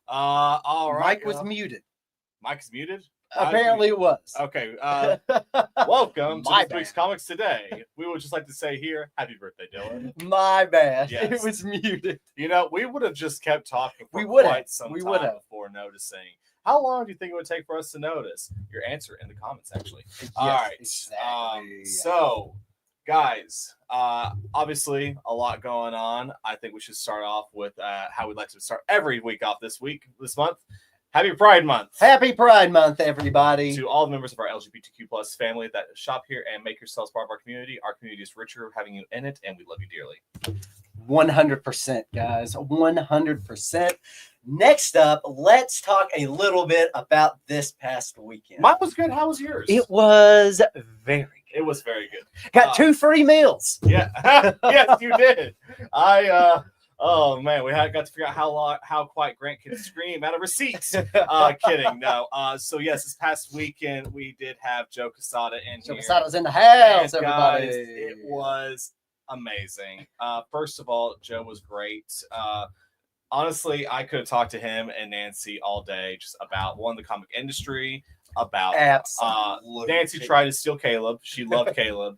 All right. Mike was muted. Mike's muted? Apparently it was. Okay. Welcome to My this week's bad. Comics Today. We would just like to say here, happy birthday, Dylan. My bad. Yes. It was muted. You know, we would have just kept talking for We would have. quite some We time would have. before noticing. How long do you think it would take for us to notice? Your answer in the comments, actually. All Yes, right. exactly. So, guys, obviously a lot going on. I think we should start off with how we'd like to start every week off this month. Happy Pride Month. Happy Pride Month, everybody. To all the members of our LGBTQ plus family that shop here and make yourselves part of our community. Our community is richer having you in it, and we love you dearly. 100%, guys. 100%. Next up, let's talk a little bit about this past weekend. Mine was good. How was yours? It was very good. It was very good. Got 2 free meals. Yeah. Yes, you did. Oh man, we got to figure out how quiet Grant can scream out of receipts. Kidding, no. So yes, this past weekend we did have Joe Quesada in Joe here. Quesada's in the house, And everybody. guys, it was amazing. First of all, Joe was great. Honestly, I could have talked to him and Nancy all day just about the comic industry, about Absolutely. Nancy tried to steal Caleb. She loved Caleb.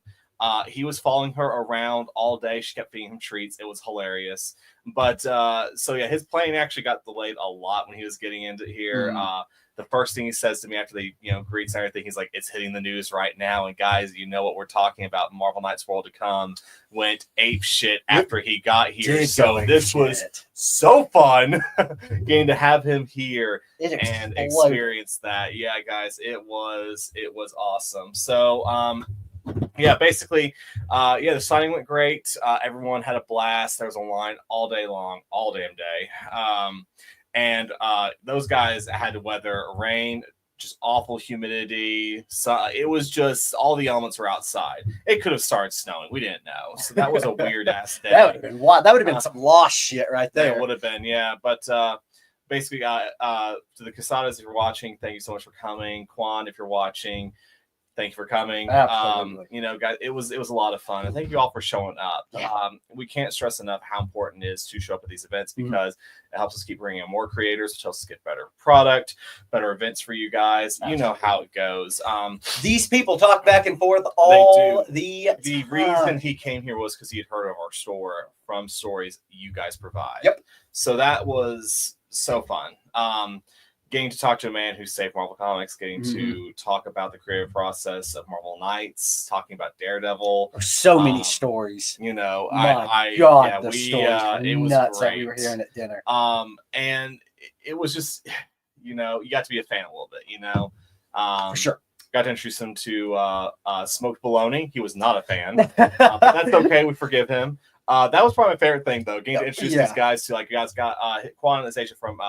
He was following her around all day. She kept feeding him treats. It was hilarious. But so yeah, his plane actually got delayed a lot when he was getting into here. The first thing he says to me after they, greets and everything, he's like, "It's hitting the news right now." And guys, you know what we're talking about. Marvel Knights World to Come went ape shit after he got here. So this was so fun getting to have him here and experience that. Yeah, guys, it was awesome. So yeah, basically, the signing went great. Everyone had a blast. There was a line all day long, all damn day. And those guys had to weather rain, just awful humidity. So it was just all the elements were outside. It could have started snowing. We didn't know. So that was a weird ass day. That would have been wild. That would have been some lost shit right there. It would have been, yeah. But basically, to the Quesadas, if you're watching, thank you so much for coming. Quan, if you're watching, thank you for coming. Absolutely. Guys, it was a lot of fun. And thank you all for showing up. Yeah. We can't stress enough how important it is to show up at these events because it helps us keep bringing in more creators, which helps us get better product, better events for you guys. Absolutely. You know how it goes. These people talk back and forth all the time. The reason he came here was because he had heard of our store from stories you guys provide. Yep. So that was so fun. Getting to talk to a man who saved Marvel Comics, getting to talk about the creative process of Marvel Knights, talking about Daredevil. There's so many stories. The stories it was nuts great. that we were hearing at dinner. And it was just, you got to be a fan a little bit, For sure. Got to introduce him to Smoked Bologna. He was not a fan. But that's okay. We forgive him. That was probably my favorite thing, though, getting to introduce these guys to, you guys got Quan and Asia from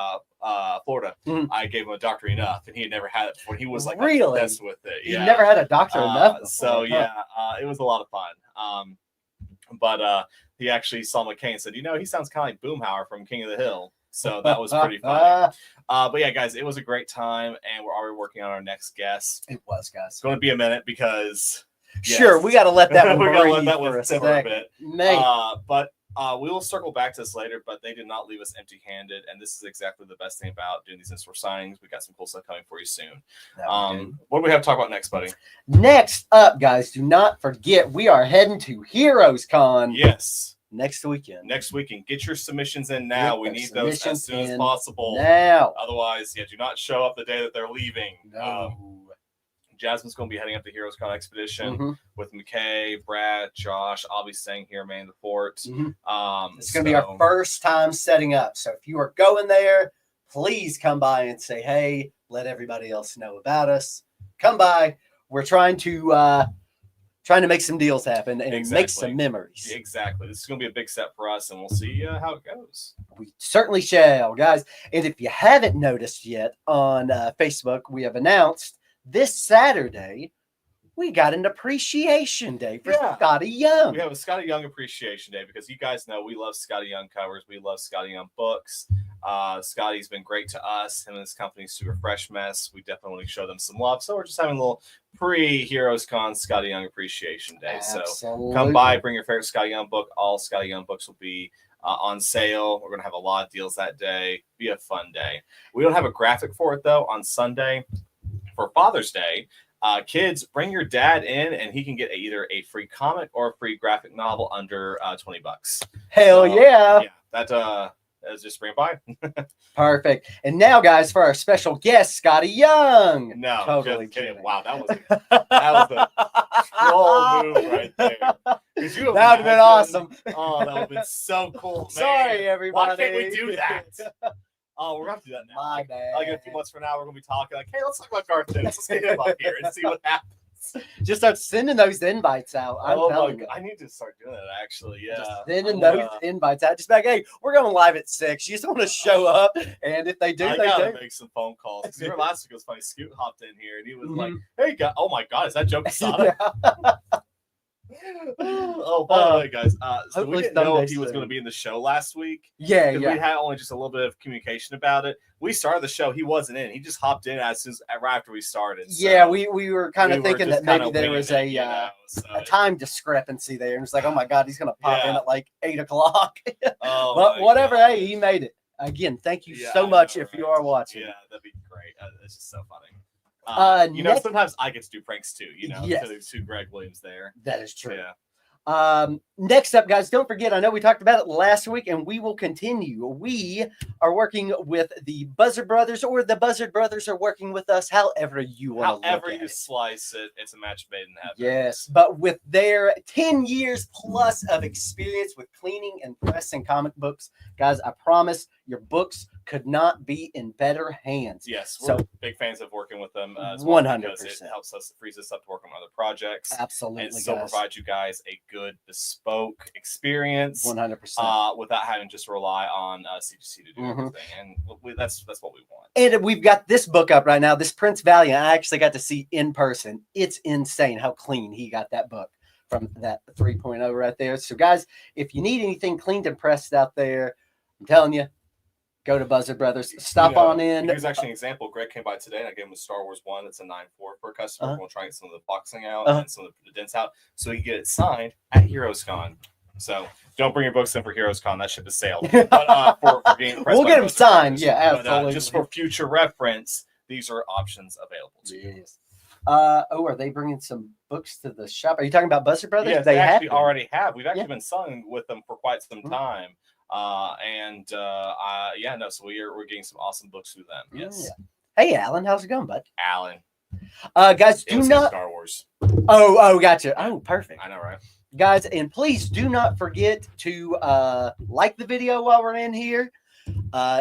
Florida. I gave him a Dr. Enough, and he had never had it before. He was really obsessed with it. Yeah. He never had a Dr. Enough before. So, it was a lot of fun. But he actually saw McCain and said, he sounds kind of like Boomhauer from King of the Hill. So that was pretty funny. But yeah, guys, it was a great time, and we're already working on our next guest. It was, guys. It's going to be a minute because... Yes. Sure, we got to let that one we got to let breathe that for one a simmer a second. bit. But we will circle back to this later, but they did not leave us empty-handed, and this is exactly the best thing about doing these in-store signings. We got some cool stuff coming for you soon. What do we have to talk about next, buddy? Next up, guys, do not forget we are heading to Heroes Con. Yes. Next weekend. Get your submissions in now. We need those as soon as possible. Now. Otherwise, do not show up the day that they're leaving. No. Jasmine's going to be heading up the Heroes Con Expedition with McKay, Brad, Josh. I'll be staying here, man, the fort. It's going to be our first time setting up. So if you are going there, please come by and say, hey, let everybody else know about us. Come by. We're trying to make some deals happen and make some memories. Exactly. This is going to be a big step for us, and we'll see how it goes. We certainly shall, guys. And if you haven't noticed yet on Facebook, we have announced this Saturday, we got an appreciation day for Scotty Young. We have a Scotty Young appreciation day because you guys know we love Scotty Young covers. We love Scotty Young books. Scotty's been great to us. Him and his company, Super Fresh Mess. We definitely want to show them some love. So we're just having a little pre-Heroes Con Scotty Young appreciation day. Absolutely. So come by, bring your favorite Scotty Young book. All Scotty Young books will be on sale. We're going to have a lot of deals that day. Be a fun day. We don't have a graphic for it, though, on Sunday. For Father's Day, kids, bring your dad in, and he can get either a free comic or a free graphic novel under $20. Hell yeah. Let's just bring by. Perfect. And now, guys, for our special guest, Scotty Young. No, totally just kidding. kidding. Wow, that was a troll move right there. That would have been awesome. Oh, that would have been so cool. Man. Sorry, everybody. Why can't we do that? Oh, we're gonna have to do that now. My bad. Like in a few months from now, we're gonna be talking like, hey, let's talk about Garth Ennis. Let's get him up here and see what happens. Just start sending those invites out. I'm telling you. I need to start doing that actually. Yeah. Just sending those invites out. Just be like, hey, we're going live at 6. You just want to show up. And if they do, I they gotta do. make some phone calls. Because remember last week it was funny. Scoot hopped in here and he was like, hey, oh my God, is that Joe Quesada? Oh, by the way, guys, so we didn't know if he was going to be in the show last week. Yeah. We had only just a little bit of communication about it. We started the show. He wasn't in. He just hopped in as soon as right after we started. So yeah, we were kind of thinking that maybe there was a time discrepancy there. And it's like, oh my God, he's going to pop in at like 8 o'clock. Oh, but whatever. Gosh. Hey, he made it. Again, thank you so much if you are watching. Yeah, that'd be great. It's just so funny. Sometimes I get to do pranks too, to Greg Williams there. That is true. Yeah. Next up, guys, don't forget, I know we talked about it last week and we will continue. We are working with the Buzzard Brothers, or the Buzzard Brothers are working with us, however you want to look at it. Slice it, it's a match made in heaven. Yes, but with their 10 years plus of experience with cleaning and pressing comic books, guys, I promise your books could not be in better hands. Yes, we're big fans of working with them as 100%. Because it helps us, frees us up to work on other projects. Absolutely, and still provide you guys a good bespoke experience. 100%. Without having to just rely on CGC to do everything, and that's what we want. And we've got this book up right now, this Prince Valiant. I actually got to see in person. It's insane how clean he got that book from that 3.0 right there. So, guys, if you need anything cleaned and pressed out there, I'm telling you, go to Buzzard Brothers. Stop on in. Here's actually an example. Greg came by today, and I gave him a Star Wars 1. It's a 9.4 for a customer. We're going to try and get some of the boxing out and some of the dents out so he can get it signed at HeroesCon. So don't bring your books in for HeroesCon. That ship has sailed. But for getting we'll get them signed. Yeah, absolutely. But, just for future reference, these are options available to you. Yes. Are they bringing some books to the shop? Are you talking about Buzzard Brothers? Yes, they actually already have. We've actually been selling with them for quite some time. So we're getting some awesome books through them. Yes. Yeah. Hey, Alan, how's it going, bud? Alan. Guys, do not Star Wars. Oh, gotcha. Oh, perfect. I know, right? Guys, and please do not forget to like the video while we're in here.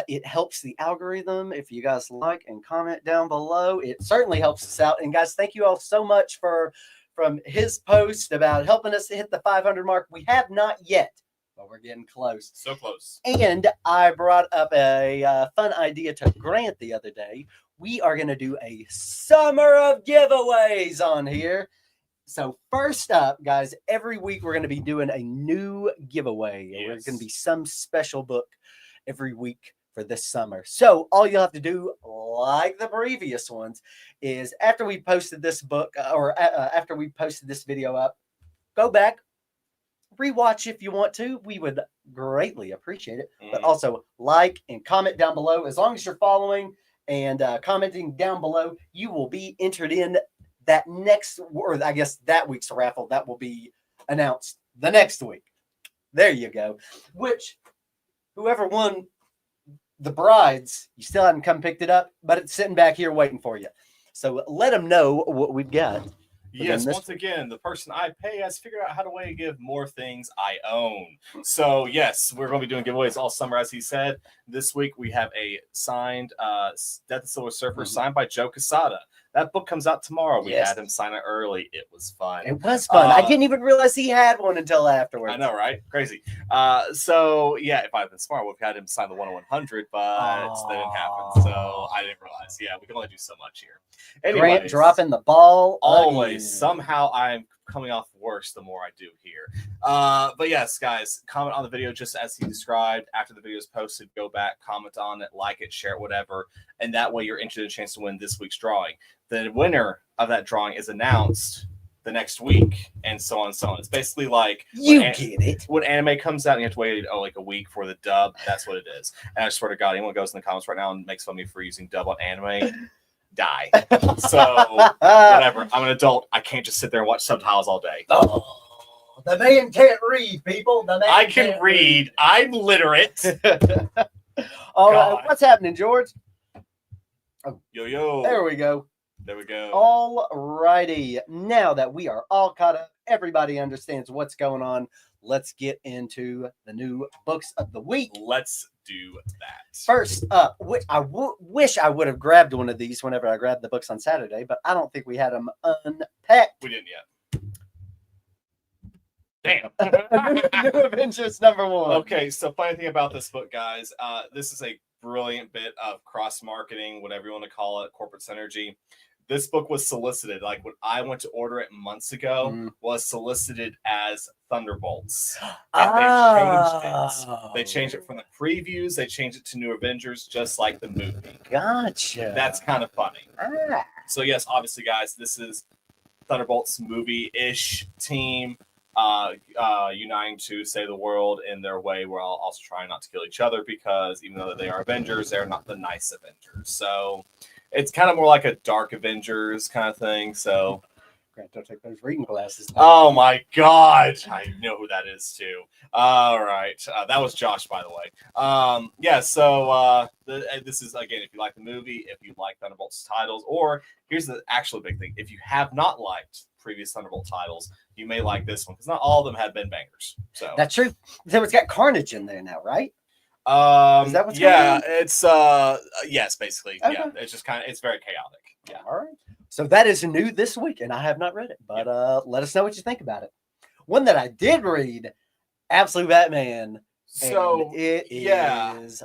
It helps the algorithm. If you guys like and comment down below, it certainly helps us out. And guys, thank you all so much from his post about helping us hit the 500 mark. We have not yet, but we're getting close. So close. And I brought up a fun idea to Grant the other day. We are going to do a summer of giveaways on here. So first up, guys, every week we're going to be doing a new giveaway. Yes. There's going to be some special book every week for this summer. So all you'll have to do, like the previous ones, is after we posted this book after we posted this video up, go back, rewatch if you want to. We would greatly appreciate it. But also like and comment down below. As long as you're following and commenting down below, you will be entered in that next, or I guess that week's raffle that will be announced the next week. There you go. Which, whoever won the brides, you still haven't come picked it up, but it's sitting back here waiting for you. So let them know what we've got. Yes, once again, the person I pay has figured out how to give more things I own. So, yes, we're going to be doing giveaways all summer, as he said. This week, we have a signed Death of the Silver Surfer signed by Joe Quesada. That book comes out tomorrow. We had him sign it early. It was fun. It was fun. I didn't even realize he had one until afterwards. I know, right? Crazy. So, yeah, if I had been smart, we've had him sign the 10100, but that didn't happen. So I didn't realize. Yeah, we can only do so much here. Anyways, Grant dropping the ball. Always. Somehow I'm coming off worse the more I do here. But yes, guys, comment on the video just as he described. After the video is posted, go back, comment on it, like it, share it, whatever. And that way you're entered in a chance to win this week's drawing. The winner of that drawing is announced the next week, and so on and so on. It's basically like You get it. when anime comes out and you have to wait like a week for the dub. That's what it is. And I swear to God, anyone goes in the comments right now and makes fun of me for using dub on anime, die. So whatever. I'm an adult. I can't just sit there and watch subtitles all day. Oh, the man can't read, people. The man I can can't read. I'm literate. All God. right, what's happening, George? Yo. There we go. There we go. All righty. Now that we are all caught up, everybody understands what's going on. Let's get into the new books of the week. Let's do that. First up, which I wish I would have grabbed one of these whenever I grabbed the books on Saturday, but I don't think we had them unpacked. We didn't yet. Damn. New Avengers #1. Okay, so funny thing about this book, guys, this is a brilliant bit of cross-marketing, whatever you want to call it, corporate synergy. This book was solicited, like when I went to order it months ago, was solicited as Thunderbolts. And they changed it. They changed it from the previews, they changed it to New Avengers, just like the movie. Gotcha. That's kind of funny. Ah. So yes, obviously, guys, this is Thunderbolts movie-ish team uniting to save the world in their way, while also trying not to kill each other, because even though they are Avengers, they're not the nice Avengers. So it's kind of more like a dark Avengers kind of thing. So Grant, don't take those reading glasses. oh my God, I know who that is too. All right, that was Josh, by the way. Yeah, so this is, again, if you like the movie, if you like Thunderbolts titles, or here's the actual big thing: if you have not liked previous Thunderbolt titles, you may like this one, because not all of them have been bangers. So that's true. It's got Carnage in there now, right? Is that what's yeah, going on? it's yes, basically. Okay. Yeah, it's just it's very chaotic. Yeah. All right. So that is new this week, and I have not read it, but let us know what you think about it. One that I did read, Absolute Batman. So it yeah. is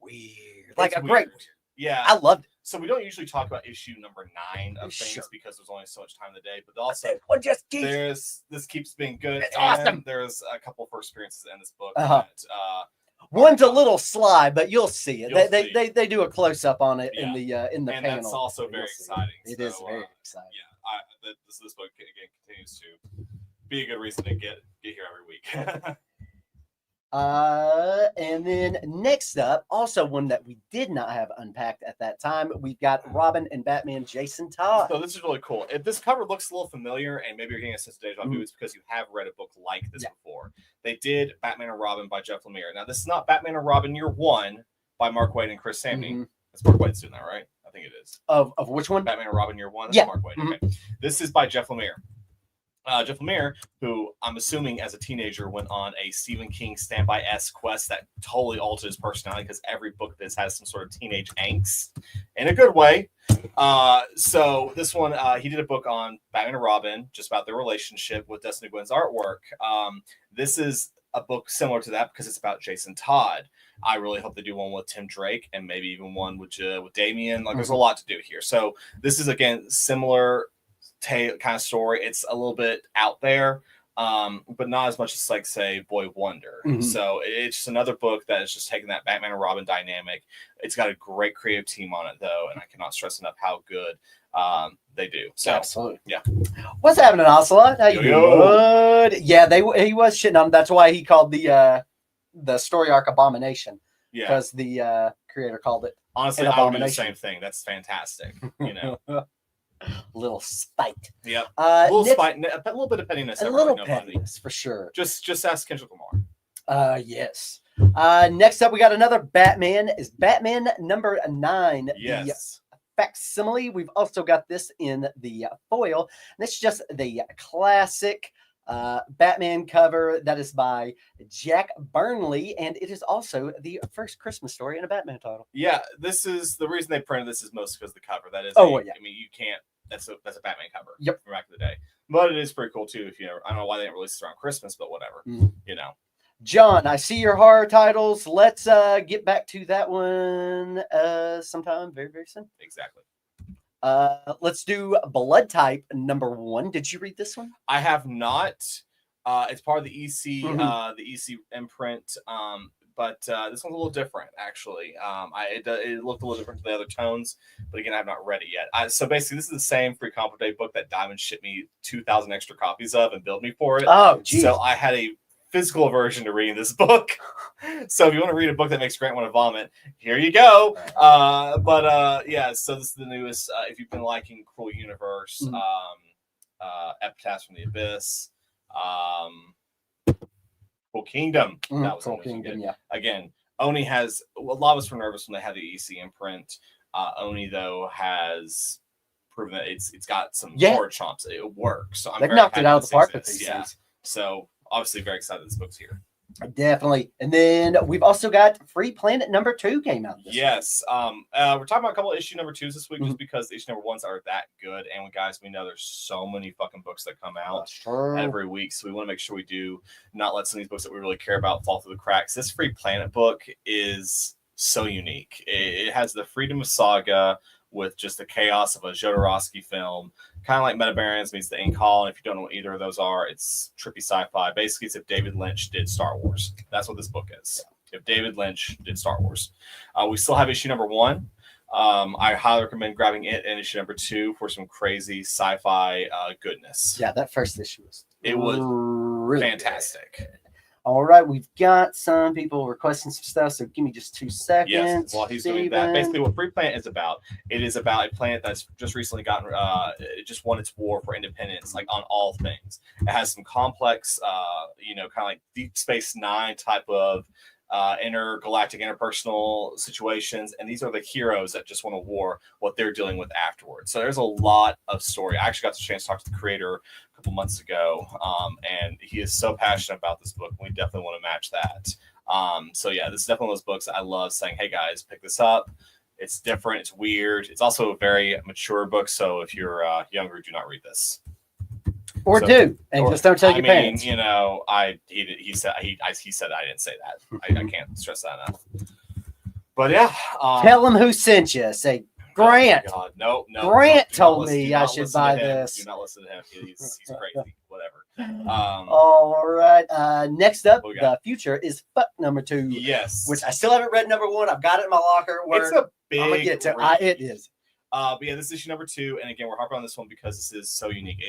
weird. Like It's a great. weird. Yeah. I loved it. So we don't usually talk about issue number 9 of things, Sure. because there's only so much time in the day. But also, Well, just keeps this keeps being good. It's and awesome. There's a couple first appearances in this book. Uh-huh. That, one's a little sly, but you'll see it. You'll They, see. they do a close up on it in Yeah. the and panel. that's also very You'll see it. exciting. It So, is very exciting. Yeah, this book again continues to be a good reason to get here every week. And then next up, also one that we did not have unpacked at that time, we've got Robin and Batman Jason Todd. So this is really cool. If this cover looks a little familiar, and maybe you're getting a sense of deja vu, it's because you have read a book like this before. They did Batman and Robin by Jeff Lemire. Now, this is not Batman and Robin Year One by Mark Waid and Chris Samney. That's Mark Waid's doing that, right? I think it is. Of which one? Batman and Robin Year One. That's Yeah. Mark Waid. Okay. This is by Jeff Lemire. Jeff Lemire, who I'm assuming as a teenager went on a Stephen King standby-esque quest that totally altered his personality, because every book this has some sort of teenage angst in a good way. So this one, he did a book on Batman and Robin, just about their relationship with Dustin Nguyen's artwork. This is a book similar to that because it's about Jason Todd. I really hope they do one with Tim Drake, and maybe even one with Damian. Like, there's a lot to do here. So this is, again, similar kind of story. It's a little bit out there, but not as much as, like, say, Boy Wonder. So it's just another book that is just taking that Batman and Robin dynamic. It's got a great creative team on it, though, and I cannot stress enough how good they do. So absolutely. Yeah. What's happening, Ocelot? How you Yo. doing? Good. Yeah, he was shitting on him. That's why he called the story arc Abomination. Yeah. Because the creator called it. Honestly, an I would do the abomination. same thing. That's fantastic. You know. Little spite. Yep. A little next- spite, a little bit of pettiness. A every little now and then. pettiness for sure. Just ask Kendrick Lamar. Yes. Next up, we got another Batman. Is Batman #9. Yes. The facsimile. We've also got this in the foil. And it's just the classic Batman cover that is by Jack Burnley, and it is also the first Christmas story in a Batman title. Yeah, this is the reason they printed this is mostly because the cover. That is, Oh, well, yeah. I mean, you can't. That's a Batman cover. Yep. From back in the day, but it is pretty cool too. If you ever, I don't know why they didn't release this around Christmas, but whatever. You know. John, I see your horror titles. Let's get back to that one sometime very, very soon. Exactly. Let's do Blood Type #1. Did you read this one? I have not. It's part of the EC, the EC imprint. but this one's a little different, actually. It looked a little different to the other tones, but again, I've not read it yet. So basically, this is the same Free Comic Day book that Diamond shipped me 2,000 extra copies of and billed me for it. Oh, geez. So I had a physical aversion to reading this book. So if you want to read a book that makes Grant want to vomit, here you go. Yeah, so this is the newest. If you've been liking Cruel Universe, Epitaphs from the Abyss, Cruel Kingdom. That was Cruel Kingdom, yeah. Again, Oni has a lot of us were nervous when they had the EC imprint. Oni though has proven that it's got some hard chomps. It works. So they've knocked it out of the park with these things. So obviously very excited this book's here. Definitely. And then we've also got Free Planet number 2 came out this week. We're talking about a couple of issue number 2s this week just because issue number 1s are that good. And guys, we know there's so many fucking books that come out every week. So we want to make sure we do not let some of these books that we really care about fall through the cracks. This Free Planet book is so unique. It has the freedom of saga with just the chaos of a Jodorowsky film, kind of like Metabarons meets the Ink Hall. And if you don't know what either of those are, it's trippy sci-fi. Basically, it's if David Lynch did Star Wars. That's what this book is. If David Lynch did Star Wars. We still have issue number 1. I highly recommend grabbing it and issue number 2 for some crazy sci-fi goodness. Yeah, that first issue was really fantastic. Good. All right, we've got some people requesting some stuff, so give me just 2 seconds. Yes, while he's doing that, basically what Free Planet is about, it is about a planet that's just recently gotten, it just won its war for independence, like on all things. It has some complex, kind of like Deep Space Nine type of intergalactic, interpersonal situations, and these are the heroes that just won a war, what they're dealing with afterwards. So there's a lot of story. I actually got the chance to talk to the creator a couple months ago, and he is so passionate about this book. We definitely want to match that. So yeah, this is definitely one of those books that I love saying, hey guys, pick this up. It's different, it's weird. It's also a very mature book, so if you're younger, do not read this. Just don't tell your parents. He said I didn't say that. I can't stress that enough. But yeah, tell him who sent you. Say Grant. Oh God, no. Grant told me I should buy this. Do not listen to him. He's crazy. Whatever. All right. Next up, The Future is Fuck number 2. Yes. Which I still haven't read number 1. I've got it in my locker. It's a big. I'm gonna get to it is. But yeah, this is issue number 2, and again, we're harping on this one because this is so unique.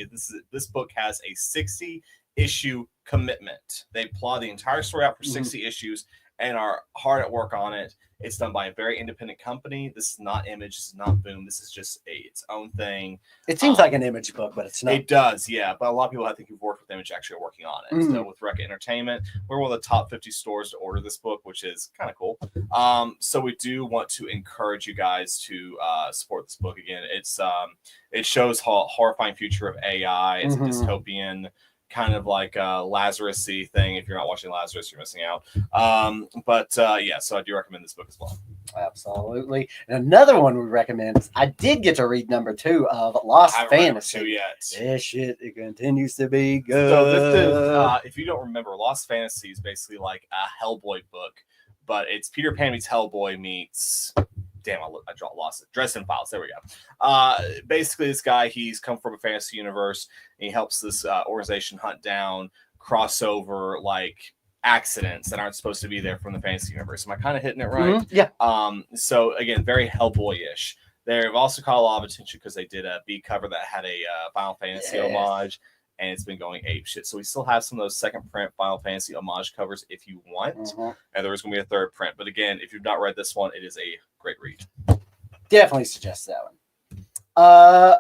This book has a 60-issue commitment. They plot the entire story out for 60 issues and are hard at work on it. It's done by a very independent company. This is not Image. This is not Boom. This is just its own thing. It seems like an Image book, but it's not. It does, yeah. But a lot of people, I think, who've worked with Image actually are working on it. So with Recca Entertainment, we're one of the top 50 stores to order this book, which is kind of cool. So we do want to encourage you guys to support this book. Again, it shows how horrifying future of AI. It's a dystopian kind of like a Lazarus-y thing. If you're not watching Lazarus, you're missing out. So I do recommend this book as well. Absolutely. And another one we recommend is I did get to read number 2 of Lost Fantasy. I haven't read number 2 yet. This shit, it continues to be good. So this is, if you don't remember, Lost Fantasy is basically like a Hellboy book, but it's Peter Pan meets Hellboy meets... Damn, I lost it. Dresden Files. There we go. Basically, this guy, he's come from a fantasy universe, and he helps this organization hunt down crossover like accidents that aren't supposed to be there from the fantasy universe. Am I kind of hitting it right? Yeah. So again, very Hellboy-ish. They've also caught a lot of attention because they did a B cover that had a Final Fantasy homage, and it's been going ape shit. So we still have some of those second print Final Fantasy homage covers if you want, and there is going to be a third print. But again, if you've not read this one, it is a great read. Definitely suggest that one.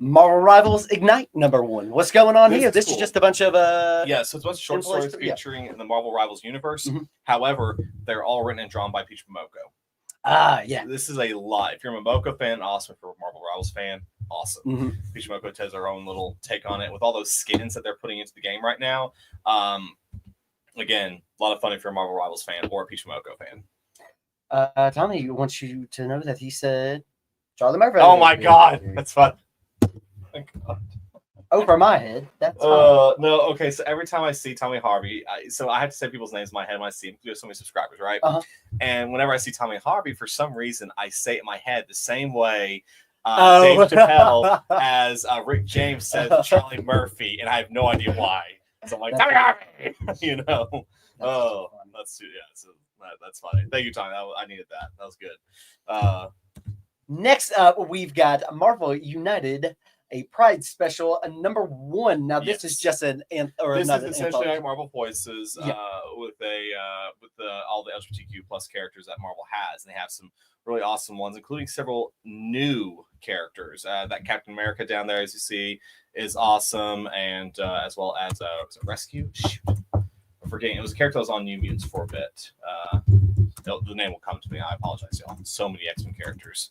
Marvel Rivals Ignite number 1. What's going on here? This is just a bunch of so it's a bunch of short stories featuring the Marvel Rivals universe. However, they're all written and drawn by Peach Momoko. Yeah. This is a lot. If you're a Momoko fan, awesome. If you're a Marvel Rivals fan, awesome. Peach Momoko has their own little take on it with all those skins that they're putting into the game right now. Again, a lot of fun if you're a Marvel Rivals fan or a Peach Momoko fan. Tommy wants you to know that he said Charlie Murphy. Oh my God, that's fun. Over my head. That's no. Okay, so every time I see Tommy Harvey, I have to say people's names in my head when I see him. We have so many subscribers, right? And whenever I see Tommy Harvey, for some reason, I say it in my head the same way Dave Chappelle as Rick James says Charlie Murphy, and I have no idea why. So I'm like, Tommy Harvey, That's So that's funny. Thank you, Tommy. I needed that. That was good. Next up, we've got Marvel United, a Pride special, number 1. Now, this is just this is essentially like Marvel Voices with all the LGBTQ plus characters that Marvel has, and they have some really awesome ones, including several new characters. That Captain America down there, as you see, is awesome, and as well as was it Rescue? Shoot. I'm forgetting. It was a character that was on New Mutants for a bit. The name will come to me. I apologize, y'all. So many X-Men characters.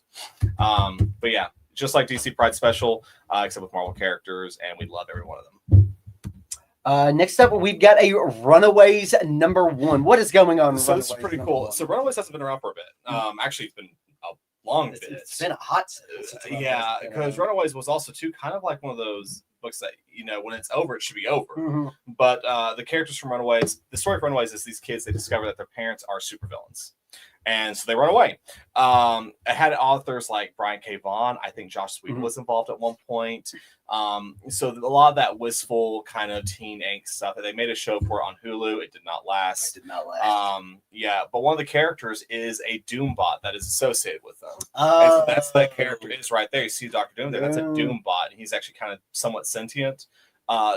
But yeah, just like DC Pride Special, except with Marvel characters, and we love every one of them. Next up, we've got a Runaways number 1. What is going on? So this is pretty cool. So Runaways hasn't been around for a bit. Actually, it's been a long bit. It's been a hot second. Yeah, because Runaways was also too kind of like one of those books that when it's over, it should be over. Mm-hmm. But the characters from Runaways, the story of Runaways is these kids, they discover that their parents are supervillains. And so they run away. It had authors like Brian K. Vaughan. I think Josh Whedon was involved at one point. So a lot of that wistful kind of teen angst stuff. They made a show for it on Hulu. It did not last. Yeah, but one of the characters is a Doombot that is associated with them. And so that's that character is right there. You see Dr. Doom there. That's a Doombot. He's actually kind of somewhat sentient.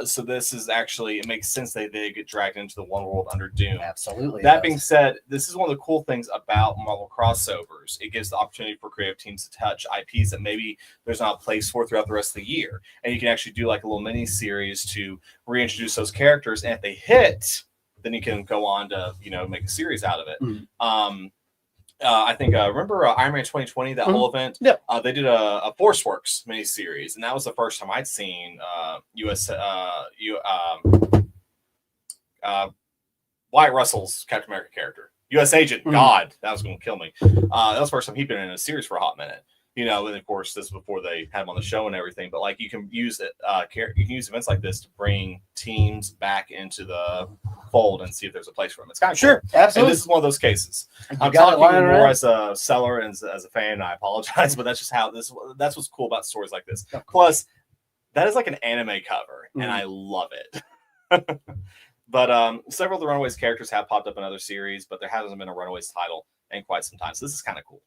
So this is actually, it makes sense that they get dragged into the one world under Doom. Absolutely. That being said, this is one of the cool things about Marvel crossovers. It gives the opportunity for creative teams to touch IPs that maybe there's not a place for throughout the rest of the year. And you can actually do like a little mini series to reintroduce those characters. And if they hit, then you can go on to, make a series out of it. I think remember Iron Man 2020, that whole event? Yeah. They did a Force Works miniseries, and that was the first time I'd seen Wyatt Russell's Captain America character, U.S. Agent. God, that was going to kill me. That was the first time he'd been in a series for a hot minute. And of course, this is before they had him on the show and everything. But like, you can use it. You can use events like this to bring teams back into the fold and see if there's a place for them. It's kind of sure, cool. absolutely. And this is one of those cases. I'm talking more as a seller and as a fan. And I apologize, but that's just how that's what's cool about stories like this. Plus, that is like an anime cover, and I love it. But several of the Runaways characters have popped up in other series, but there hasn't been a Runaways title in quite some time. So this is kind of cool.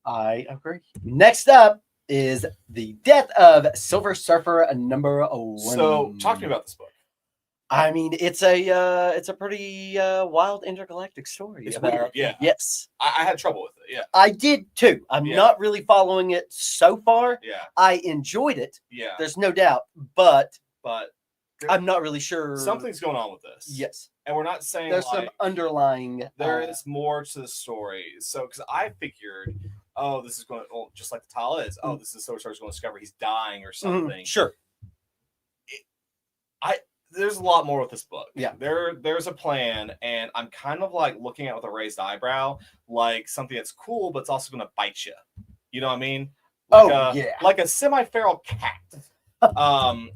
I agree. Next up is The Death of Silver Surfer number 1. So talk to me about this book. I mean, it's a pretty wild intergalactic story. It's weird, yeah. Yes. I had trouble with it, yeah. I did too. I'm not really following it so far. Yeah. I enjoyed it. Yeah. There's no doubt, but I'm not really sure. Something's going on with this. Yes. And we're not saying there's some underlying. There is more to the story. So, because I figured, this is going to, just like the title is, this is Silver Surfer's going to discover he's dying or something. Sure. There's a lot more with this book. Yeah. There's a plan, and I'm kind of like looking at it with a raised eyebrow, like something that's cool, but it's also going to bite you. You know what I mean? Like a semi-feral cat. And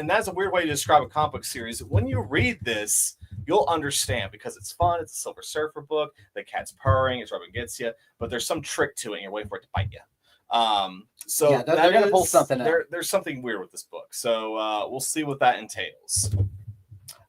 that's a weird way to describe a comic book series. When you read this, you'll understand because it's fun. It's a Silver Surfer book. The cat's purring. It's rubbing against you, but there's some trick to it, and you're waiting for it to bite you. They're going to pull something out. There's something weird with this book. So we'll see what that entails.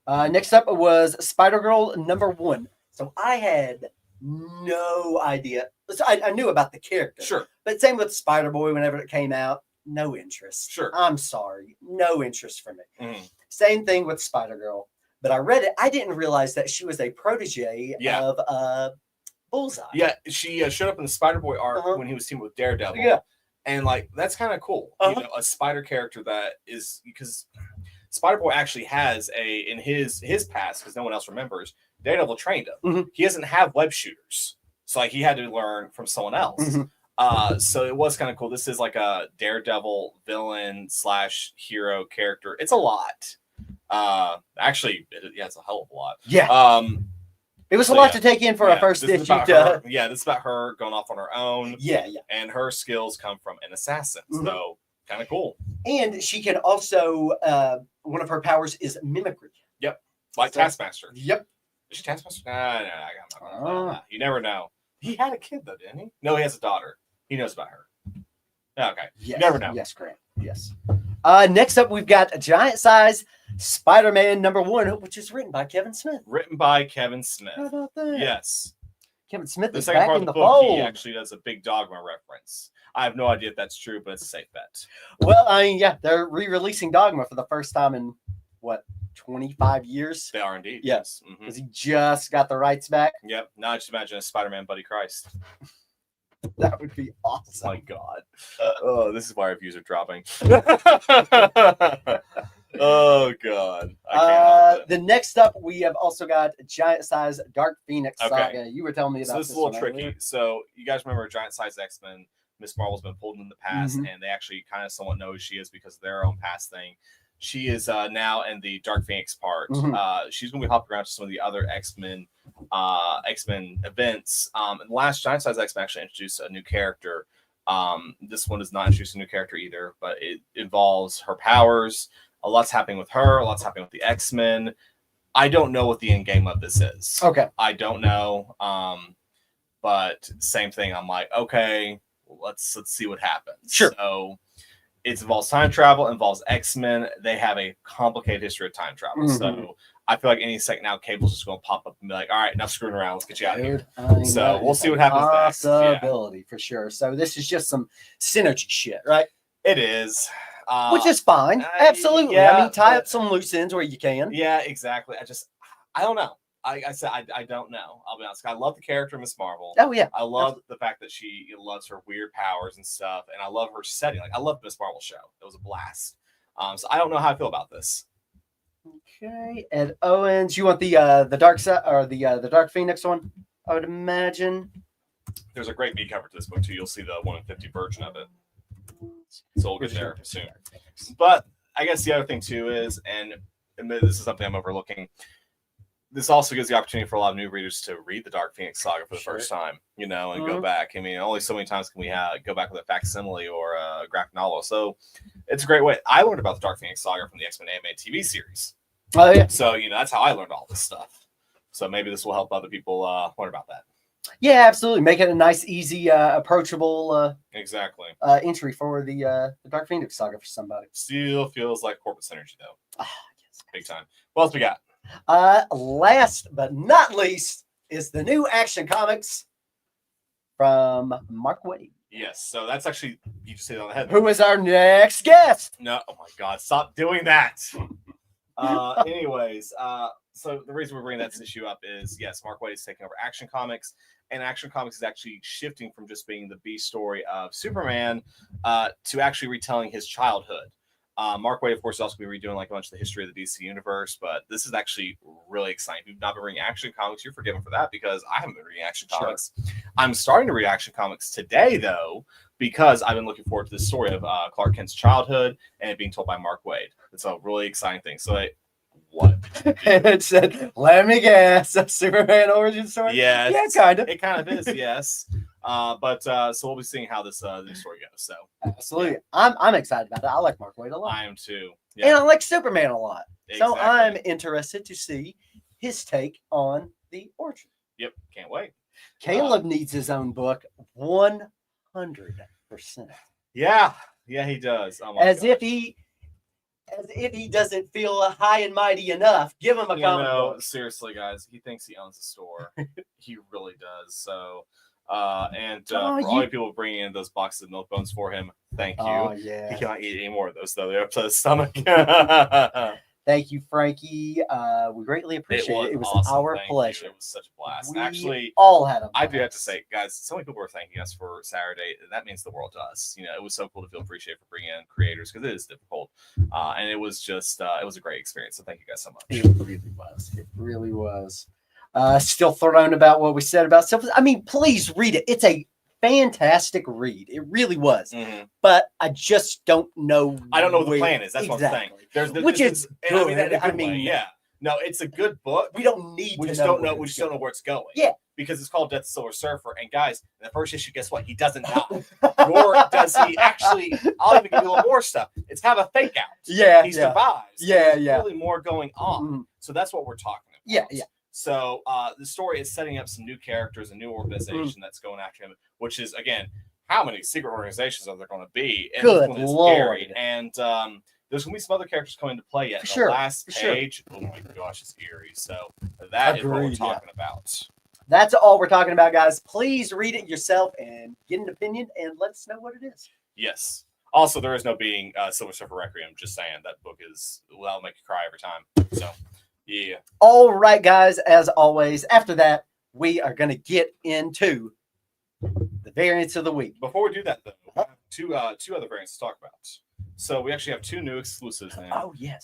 Next up was Spider-Girl number 1. So I had no idea. So I knew about the character. Sure. But same with Spider-Boy whenever it came out. No interest. Sure. I'm sorry. No interest for me. Same thing with Spider-Girl. But I read it. I didn't realize that she was a protege of Bullseye. Yeah, she showed up in the Spider-Boy arc when he was teaming with Daredevil. Yeah. And like that's kind of cool. A spider character that is because Spider-Boy actually has in his past, because no one else remembers, Daredevil trained him. He doesn't have web shooters. So like he had to learn from someone else. So it was kind of cool. This is like a Daredevil villain / hero character. It's a lot. Actually, it's a hell of a lot. Yeah. It was a lot to take in for a first issue. This is about her going off on her own. Yeah. And her skills come from an assassin. So kind of cool. And she can also, one of her powers is mimicry. Yep. Like Taskmaster. Yep. Is she Taskmaster? No. You never know. He had a kid though, didn't he? No, he has a daughter. He knows about her. Okay. Yes. You never know. Yes, correct. Yes. Next up, we've got a giant size Spider-Man #1, which is written by Kevin Smith. Written by Kevin Smith. How about that? Yes. Kevin Smith The is second back part in of the the book, fold. he actually does a big Dogma reference. I have no idea if that's true, but it's a safe bet. Well, I mean, yeah, they're re-releasing Dogma for the first time in, 25 years? They are indeed. Yes. Mm-hmm. Because he just got the rights back. Yep. Now just imagine a Spider-Man Buddy Christ. That would be awesome. My God. Oh, this is why reviews are dropping. Oh God. I can't help it. The next up, we have also got Giant Size Dark Phoenix Okay. Saga. You were telling me about So this is a little one tricky. earlier. So you guys remember Giant Size X-Men? Miss Marvel's been pulled in the past, Mhm. and they actually kind of somewhat know who she is because of their own past thing. She is now in the Dark Phoenix part. Mhm. She's going to be hopping around to some of the other X-Men events. And the last Giant Size X-Men actually introduced a new character. This one does not introduce a new character either, but it involves her powers. A lot's happening with her. A lot's happening with the X-Men. I don't know what the end game of this is. Okay. I don't know. But same thing. I'm like, okay, let's see what happens. Sure. So it involves time travel, involves X-Men. They have a complicated history of time travel. Mhm. So I feel like any second now, Cable's just going to pop up and be like, all right, enough screwing around. Let's get you out of here. Dude, I mean, So that we'll is see a what happens next. Yeah. Possibility for sure. So this is just some synergy shit, right? It is. Which is fine. Absolutely. yeah, I mean, tie but- up some loose ends where you can. Yeah, exactly. I don't know. I said I don't know. I'll be honest. I love the character Miss Marvel. Oh, yeah. I love the fact that she loves her weird powers and stuff, and I love her setting. Like I love Miss Marvel show. It was a blast. So I don't know how I feel about this. Okay. Ed Owens. You want the Dark Side or the Dark Phoenix one? I would imagine. There's a great V cover to this book too. You'll see the 1 in 50 version of it. So we'll get there soon. But I guess the other thing too is, and this is something I'm overlooking. This also gives the opportunity for a lot of new readers to read the Dark Phoenix saga for the first time, and go back. I mean, only so many times can we go back with a facsimile or a graphic novel. So it's a great way. I learned about the Dark Phoenix saga from the X-Men animated TV series. Oh, yeah. So, that's how I learned all this stuff. So maybe this will help other people learn about that. Yeah, absolutely. Make it a nice, easy, approachable Exactly. entry for the Dark Phoenix saga for somebody. Still feels like corporate synergy, though. Yes. Big time. What else we got? Last but not least is the new Action Comics from Mark Waid, Yes. So that's actually, you just hit it on the head. who is our next guest. No, oh my God, stop doing that. Anyways, so the reason we're bringing that issue up is, yes, Mark Waid is taking over Action Comics, and Action Comics is actually shifting from just being the B story of Superman to actually retelling his childhood. Mark Waid, of course, is also going to be redoing like a bunch of the history of the DC universe, but this is actually really exciting. If you've not been reading Action Comics, you're forgiven for that because I haven't been reading Action Comics. I'm starting to read Action Comics today, though, because I've been looking forward to this story of Clark Kent's childhood and it being told by Mark Waid. It's a really exciting thing. So, what? And it said, let me guess, a Superman origin story? Yeah, Yeah, kind of. It kind of is, yes. But so we'll be seeing how this story goes. So Absolutely. I'm excited about it. I like Mark Waid a lot. I am too. And Yeah, I like Superman a lot. So exactly. I'm interested to see his take on the origin. Yep, can't wait. Caleb needs his own book 100%. Yeah, he does. Oh my As gosh. if he doesn't feel high and mighty enough. Give him a comic book. Seriously, guys, he thinks he owns the store. He really does. So, Oh, for all you people bringing in those boxes of milk bones for him, thank you. Oh, He yeah. cannot eat any more of those, though. They're up to his stomach. Thank you, Frankie. We greatly appreciate it. It was awesome. our Thank you. pleasure. It was such a blast. We Actually, all had a I do have to blast. say, guys, so many people were thanking us for Saturday. That means the world to us. It was so cool to feel appreciated for bringing in creators because it is difficult. And it was just, it was a great experience. So thank you guys so much. It really was. It really was. Still thrown about what we said about self. I mean, please read it. It's a fantastic read. It really was. Mhm. But I just don't know. I don't know what the where- plan is. That's what I'm saying. Exactly. Which is and I mean good. that in a I good way, mean, yeah. No, it's a good book. We don't need We to just know don't know. where We it's just don't know going. where it's going. Yeah. Because it's called Death of the Silver Surfer. And guys, in the first issue, guess what? He doesn't die. Nor does he actually. I'll even give you a little more stuff. It's kind of a fake out. Yeah, He yeah. survives. Yeah, There's yeah. really more going on. Mhm. So that's what we're talking about. Yeah, yeah. So the story is setting up some new characters, a new organization that's going after him, which is, again, how many secret organizations are there going to be? And Good this one is Lord. scary. And there's going to be some other characters coming into play yet. For The last page, oh my gosh, it's eerie. So that is what we're talking about. That's all we're talking about, guys. Please read it yourself and get an opinion and let us know what it is. Yes. Also, there is no being Silver Surfer Requiem. Just saying, that book that'll make you cry every time. So, yeah. All right, guys. As always, after that, we are going to get into the variants of the week. Before we do that, though, we have two other variants to talk about. So we actually have 2 new exclusives now. Oh, yes.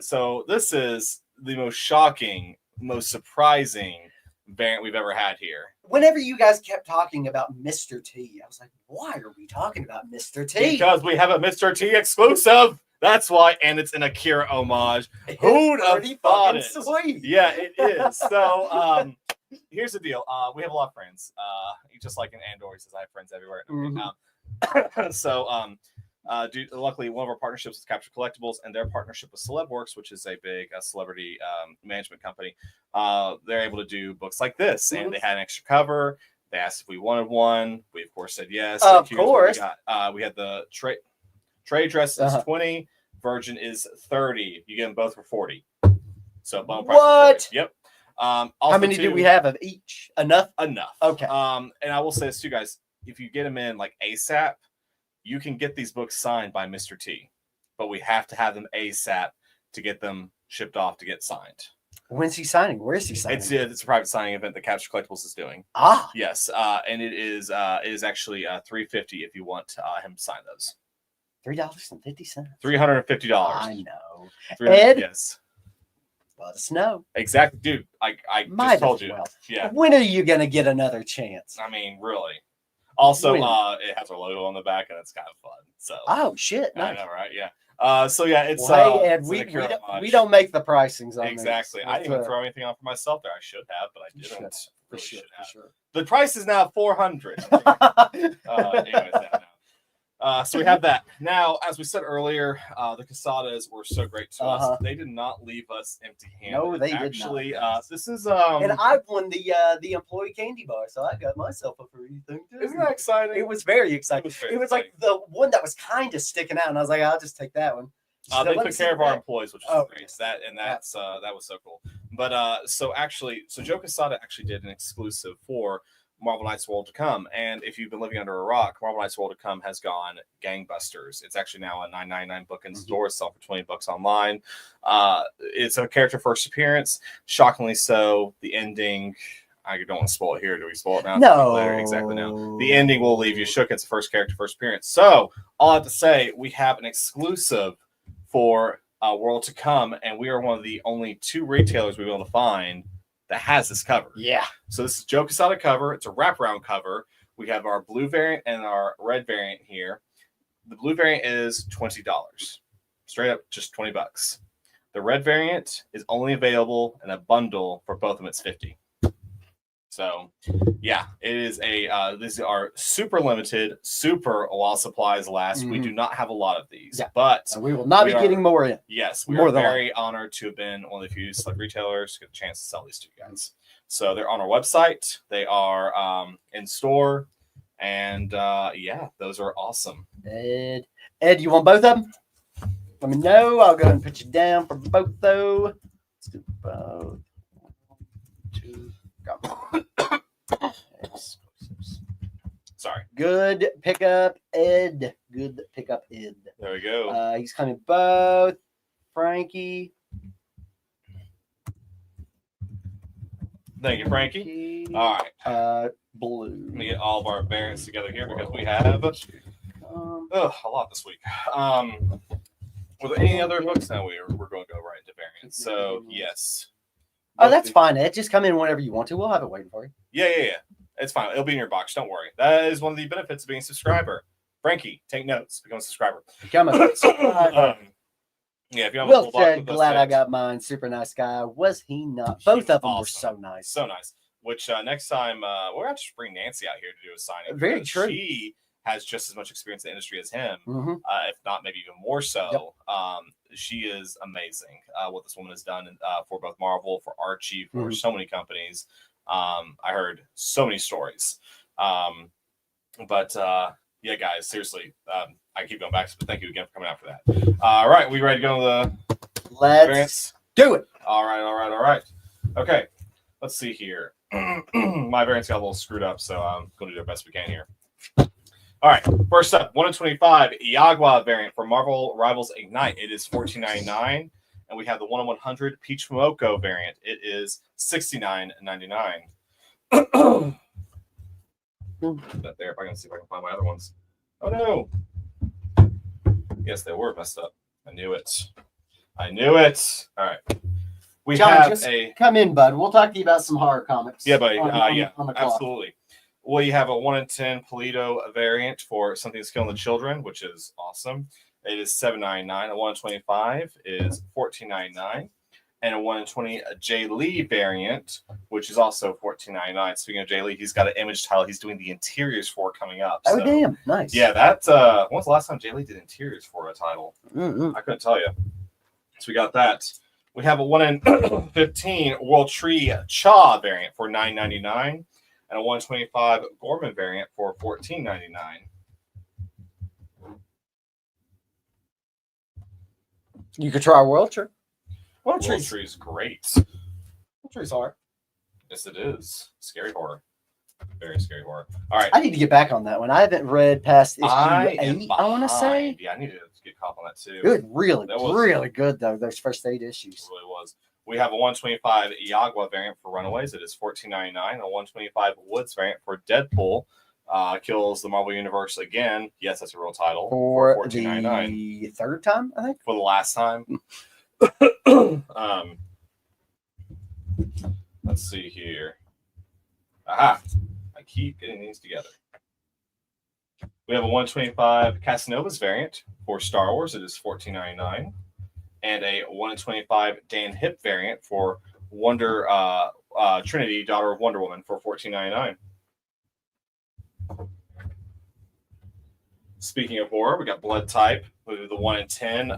So this is the most shocking, most surprising variant we've ever had here. Whenever you guys kept talking about Mr. T, I was like, why are we talking about Mr. T? Because we have a Mr. T exclusive. That's why, and it's an Akira homage. Who'd have thought it? Sweet. Yeah, it is. So here's the deal. We have a lot of friends. Just like in Andor, he says I have friends everywhere. Luckily, one of our partnerships is Capture Collectibles, and their partnership with Celebworks, which is a big celebrity management company, they're able to do books like this. And they had an extra cover. They asked if we wanted one. We, of course, said yes. Of course. We had the trade dress is 20, Virgin is 30. You get them both for 40. So, bone price. What? Yep. How many do we have of each? Enough? Enough. Okay. And I will say this to you guys: if you get them in like ASAP, you can get these books signed by Mr. T, but we have to have them ASAP to get them shipped off to get signed. When's he signing? Where is he signing? It's a private signing event that Capture Collectibles is doing. Yes, and it is actually $350 if you want him to sign those. $3.50. $350. I know. Ed, yes. Let us know. Exactly, dude. I just told you. Well. Yeah. When are you gonna get another chance? I mean, really. Also, it has our logo on the back, and it's kind of fun. So. Oh shit! Nice. I know, right? Yeah. So yeah, it's. Well, hey, Ed, we don't make the pricings on exactly. These. I didn't even throw anything on for myself there. I should have, but I didn't. For sure. The price is now $400. Anyways, so we have that. Now, as we said earlier, the Casadas were so great to us. They did not leave us empty-handed. No, they actually, did not. This is and I won the employee candy bar, so I got myself a free thing too. Isn't that exciting? It was very exciting. It was like the one that was kind of sticking out, and I was like, I'll just take that one. They took care of our employees, which is great. That was so cool. But so Joe Quesada actually did an exclusive for Marvel Knights World to Come, and if you've been living under a rock, Marvel Knights World to Come has gone gangbusters. It's actually now a $9.99 book in store. It's sold for $20 online. It's a character first appearance. Shockingly so, the ending. I don't want to spoil it here. Do we spoil it now? No. Exactly now. The ending will leave you shook. It's the first character first appearance. So all I have to say, we have an exclusive for World to Come, and we are one of the only 2 retailers we'll be able to find that has this cover. Yeah. So this is Joe Quesada cover. It's a wraparound cover. We have our blue variant and our red variant here. The blue variant is $20. Straight up, just $20. The red variant is only available in a bundle. For both of them, it's $50. So, yeah, it is these are super limited, super while supplies last. We do not have a lot of these, but we will not be getting more in. Yes, we are very honored to have been one of the few select retailers to get a chance to sell these to you guys. So they're on our website. They are in store, and those are awesome. Ed, you want both of them? Let me know. I'll go ahead and put you down for both, though. Let's do both. 2. Sorry. Good pickup, Ed. Good pickup, Ed. There we go. He's coming both. Frankie. Thank you, Frankie. All right. Blue. Let me get all of our variants together here because we have a lot this week. Were there any other books? Now we're going to go right into variants. So yes. Oh, that's fine, Ed. Just come in whenever you want to. We'll have it waiting for you. Yeah. It's fine. It'll be in your box. Don't worry. That is one of the benefits of being a subscriber. Frankie, take notes. Become a subscriber. Become a subscriber. If you have Will said, glad I got mine. Super nice guy. Was he not? Both of them were so nice. So nice. Which next time, we're going to bring Nancy out here to do a signing. Very true. She has just as much experience in the industry as him, if not maybe even more so. Yep. She is amazing. What this woman has done for both Marvel, for Archie, for so many companies. I heard so many stories. But guys, seriously, I keep going back, but thank you again for coming out for that. All right, we ready to go to the Let's variants? do it. All right. Okay, let's see here. My variants got a little screwed up, so I'm going to do the best we can here. All right, first up, 1 in 25 Iagua variant for Marvel Rivals Ignite. It is $14.99, and we have the 1 in 100 Peach Momoko variant. It is $69.99. That there. If I can see if I can find my other ones. Oh no! Yes, they were messed up. I knew it. All right. We John, have just come in, bud. We'll talk to you about some horror comics. Yeah, buddy. On the Absolutely. Well, you have a 1 in 10 Polito variant for Something That's Killing the Children, which is awesome. It is $7.99. A 1 in 25 is $14.99. And a 1 in 20 Jay Lee variant, which is also $14.99. Speaking of Jay Lee, he's got an image title he's doing the interiors for coming up. Oh, damn. Nice. Yeah, that when was the last time Jay Lee did interiors for a title? I couldn't tell you. So we got that. We have a 1 in 15 World Tree Cha variant for $9.99. And a 1 in 25 Gorman variant for $14.99. You could try World Tree. World Tree's great. World Tree's hard. Yes, it is. Scary horror. Very scary horror. All right. I need to get back on that one. I haven't read past issue 8, I want to say. Yeah, I need to get caught on that too. Good, really good, though, those first 8 issues. It really was. We have a 125 Iagua variant for Runaways. It is $14.99. A 125 Woods variant for Deadpool. Kills the Marvel Universe again. Yes, that's a real title. For $14.99. The third time, I think? For the last time. Let's see here. Aha! I keep getting these together. We have a 125 Casanovas variant for Star Wars. It is $14.99. And a 1 in 25 Dan Hip variant for Wonder Trinity, Daughter of Wonder Woman, for $14.99. Speaking of horror, we got Blood Type with the 1 in 10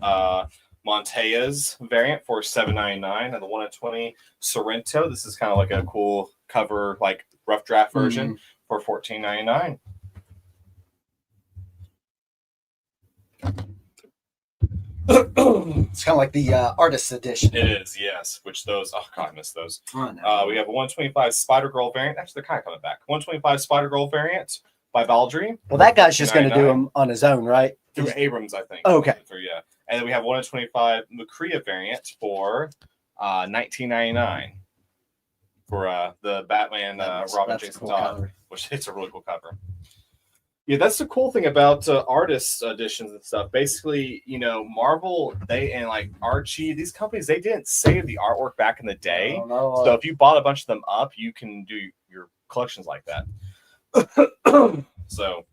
Monteas variant for $7.99, and the 1 in 20 Sorrento. This is kind of like a cool cover, like rough draft version for $14.99. It's kind of like the artist edition. It is, yes. Which those, oh god, I miss those. We have a 125 Spider Girl variant. Actually, they're kind of coming back. 125 Spider Girl variant by Baldry. Well, that guy's just going to do them on his own, right? Through Abrams, I think. Okay. Yeah. And then we have 1 in 25 Macria variant for $19.99 for the Batman Robin Jason Todd, which it's a really cool cover. Yeah, that's the cool thing about artist editions and stuff. Basically, you know, Marvel, and like Archie, these companies, they didn't save the artwork back in the day. So if you bought a bunch of them up, you can do your collections like that. So,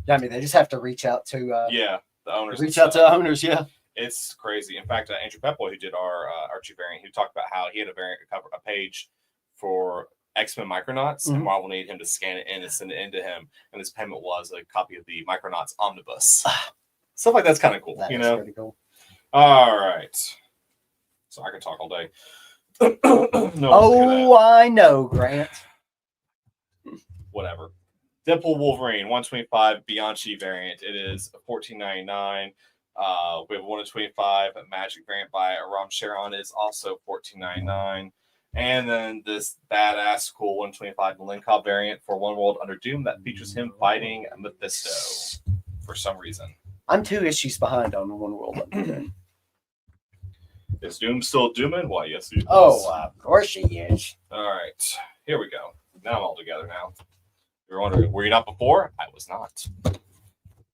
yeah, I mean, they just have to reach out to the owners. Reach out to the owners, yeah. It's crazy. In fact, Andrew Peploy, who did our Archie variant, he talked about how he had a variant cover a page for X-Men Micronauts, and Marvel needed him to scan it in and send it in to him, and this payment was a copy of the Micronauts Omnibus. Stuff like that's kind of cool, you know? Pretty cool. All right. So I can talk all day. I know, Grant. Whatever. Deadpool Wolverine, 125 Bianchi variant. It is $14.99. We have 1 in 25 Magic variant by Ram Sharon. It is also $14.99. And then this badass cool 125 Malenkov variant for One World Under Doom that features him fighting Mephisto for some reason. I'm 2 issues behind on One World Under Doom. Is Doom still dooming? Why, yes, he is. Oh, of course she is. All right, here we go. Now I'm all together now. You're wondering, were you not before? I was not.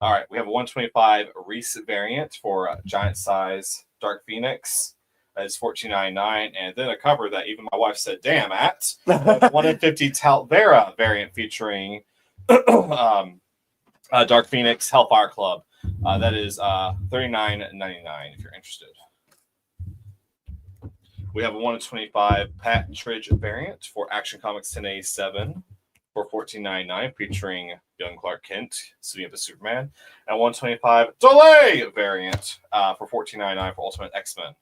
All right, we have a 125 Reese variant for giant size Dark Phoenix. It's $14.99, and then a cover that even my wife said, "Damn!" At 1 in 50 Talvera variant featuring Dark Phoenix Hellfire Club. That is $39.99 if you're interested. We have a 1 in 25 Patridge variant for Action Comics 1087 for $14.99, featuring young Clark Kent, suiting up as Superman, and 125 Delay variant for $14.99 for Ultimate X-Men.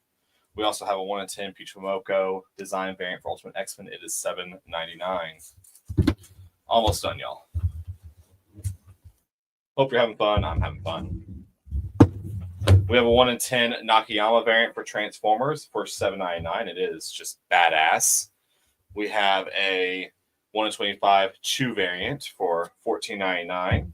We also have a 1 in 10 Peach Momoko design variant for Ultimate X-Men. It is $7.99. Almost done, y'all. Hope you're having fun. I'm having fun. We have a 1 in 10 Nakayama variant for Transformers for $7.99. It is just badass. We have a 1 in 25 Chew variant for $14.99.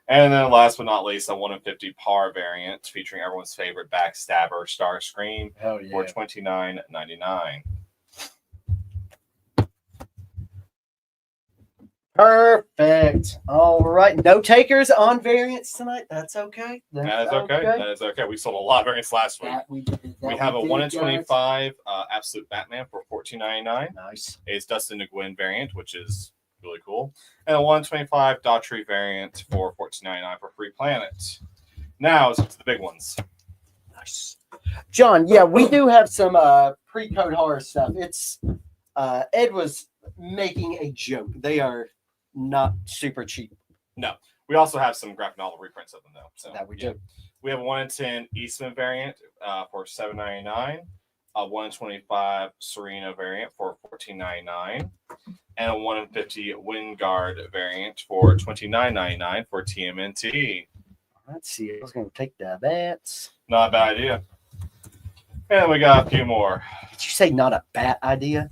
And then last but not least, a 1 in 50 Par variant featuring everyone's favorite backstabber, Starscream, for $29.99. Perfect. All right. No takers on variants tonight. That's okay. That is okay. That is okay. We sold a lot of variants last week. We have a 1 in 25 Absolute Batman for $14.99. Nice. It's Dustin Nguyen variant, which is really cool. And a 1 in 25 Daughtry variant for $14.99 for Free Planet. Now, it's up to the big ones. Nice. John, yeah, we do have some pre-code horror stuff. It's Ed was making a joke. They are not super cheap. No. We also have some graphic novel reprints of them, though. So that we do. We have a 1 in 10 Eastman variant for $7.99. A 1 in 25 Serena variant for $14.99. And a 1 in 50 Wingard variant for $29.99 for TMNT. Let's see. I was going to take that. Not a bad idea. And we got a few more. Did you say not a bad idea?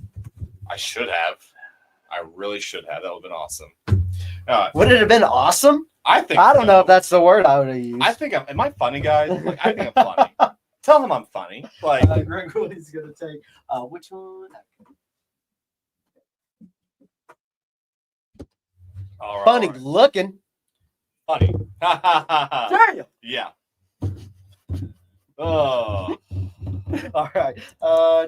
I should have. I really should have. That would have been awesome. Would it have been awesome? I think. I don't know if that's the word I would have used. I think I'm. Am I funny, guys? Like, I think I'm funny. Tell him I'm funny. Like, Gregory's gonna take which one? All right, funny looking. Funny. Damn. Yeah. Oh. All right.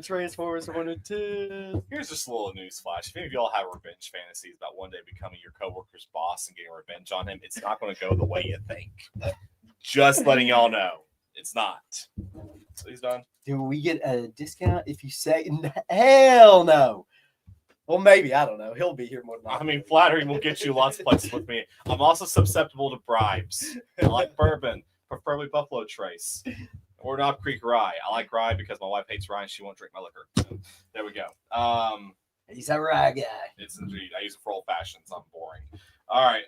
Transformers 1 and 10. Here's just a little news flash. If any of y'all have revenge fantasies about one day becoming your coworker's boss and getting revenge on him, it's not going to go the way you think. Just letting y'all know. It's not. So he's done. Do we get a discount if you say hell no? Well, maybe. I don't know. He'll be here more than I mean, flattery will get you lots of places with me. I'm also susceptible to bribes. I like bourbon, preferably Buffalo Trace. Or Knob Creek Rye. I like rye because my wife hates rye and she won't drink my liquor. So, there we go. He's a rye guy. It's indeed. I use it for old fashions. I'm boring. All right.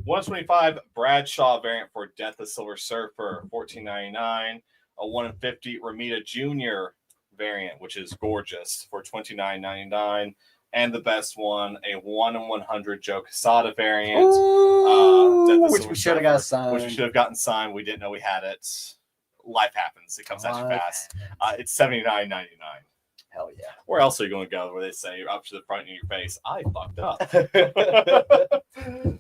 125 Bradshaw variant for Death of Silver Surfer, $14.99. A 1 in 50 Ramita Jr. variant, which is gorgeous, for $29.99. And the best one, a 1 in 100 Joe Quesada variant. Which we should have got signed. Which we should have gotten signed. We didn't know we had it. Life happens. It comes at you fast. It's $79.99. Hell yeah. Where else are you going to go where they say up to the front of your face, I fucked up?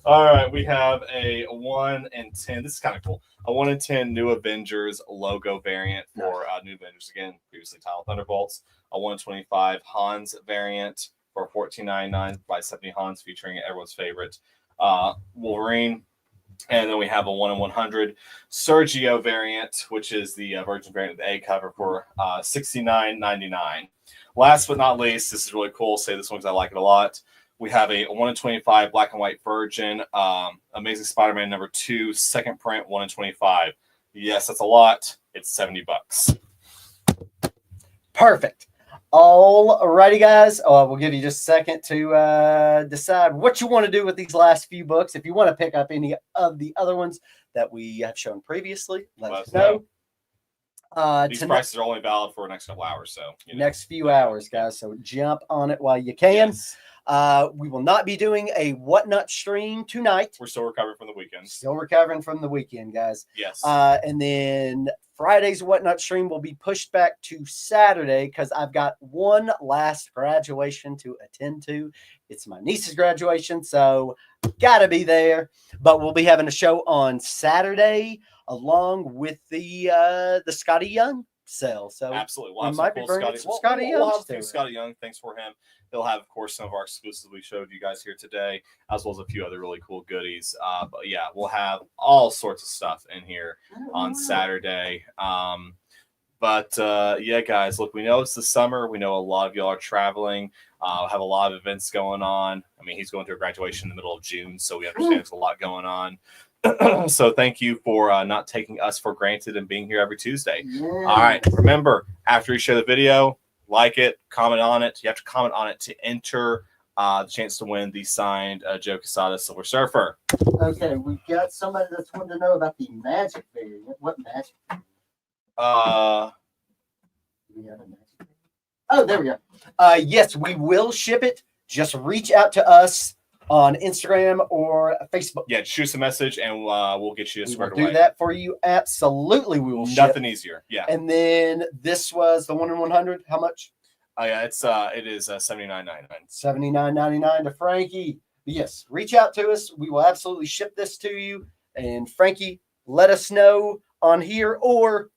All right. We have a 1 in 10. This is kind of cool. A 1 in 10 New Avengers logo variant for New Avengers again, previously titled Thunderbolts. A 1 in 25 Hans variant for $14.99 by Stephanie Hans, featuring everyone's favorite Wolverine. And then we have a 1 in 100 Sergio variant, which is the Virgin variant with the A cover for $69.99. Last but not least, this is really cool. Say this one because I like it a lot. We have a 1 in 25 black and white Virgin Amazing Spider-Man number 2 second print 1 in 25. Yes, that's a lot. It's $70. Perfect. All righty, guys. We'll give you just a second to decide what you want to do with these last few books. If you want to pick up any of the other ones that we have shown previously, let us know. These prices are only valid for the next couple hours. So next few hours, guys. So jump on it while you can. Yes. We will not be doing a Whatnot stream tonight. We're still recovering from the weekend. Still recovering from the weekend, guys. Yes. And then Friday's Whatnot stream will be pushed back to Saturday because I've got one last graduation to attend to. It's my niece's graduation, so gotta be there. But we'll be having a show on Saturday along with the Scotty Young sale. So absolutely, we might be bringing some Scotty Young. We'll have Scotty Young. Thanks for him. He'll have, of course, some of our exclusives we showed you guys here today, as well as a few other really cool goodies. But yeah, we'll have all sorts of stuff in here on Saturday. But yeah, guys, look, we know it's the summer. We know a lot of y'all are traveling. Have a lot of events going on. I mean, he's going to a graduation in the middle of June, so we understand there's a lot going on. So thank you for not taking us for granted and being here every Tuesday. Yeah. All right, remember, after you share the video, like it, comment on it. You have to comment on it to enter the chance to win the signed Joe Quesada Silver Surfer. Okay, we got somebody that's wanting to know about the Magic variant. What Magic? Do we have a Magic variant? Oh, there we go. Yes, we will ship it. Just reach out to us on Instagram or Facebook. Yeah, shoot us a message and we'll get you We will squared do away. that for you. Absolutely, we will. Nothing ship. easier. Yeah. And then this was the 1 in 100. How much? Oh yeah, it is $79.99. $79.99 to Frankie. Yes, reach out to us. We will absolutely ship this to you. And Frankie, let us know on here or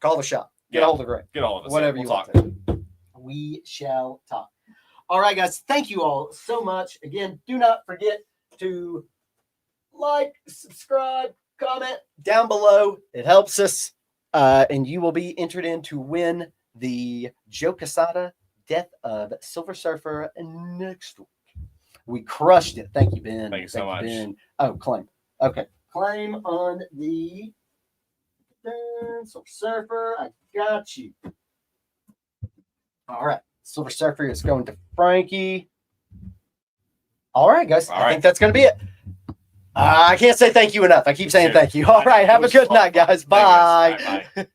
call the shop. Get a hold of Greg. Get all of us. Whatever we'll you talk. want to. We shall talk. All right, guys. Thank you all so much. Again, do not forget to like, subscribe, comment down below. It helps us. And you will be entered in to win the Joe Quesada Death of Silver Surfer next week. We crushed it. Thank you, Ben. Thank you so much. Ben. Oh, claim. Okay. Claim on the Silver Surfer. I got you. All right. Silver Surfer is going to Frankie. All right, guys. I think that's going to be it. I can't say thank you enough. I keep saying thank you. All right. Have a good night, guys. Bye. Bye.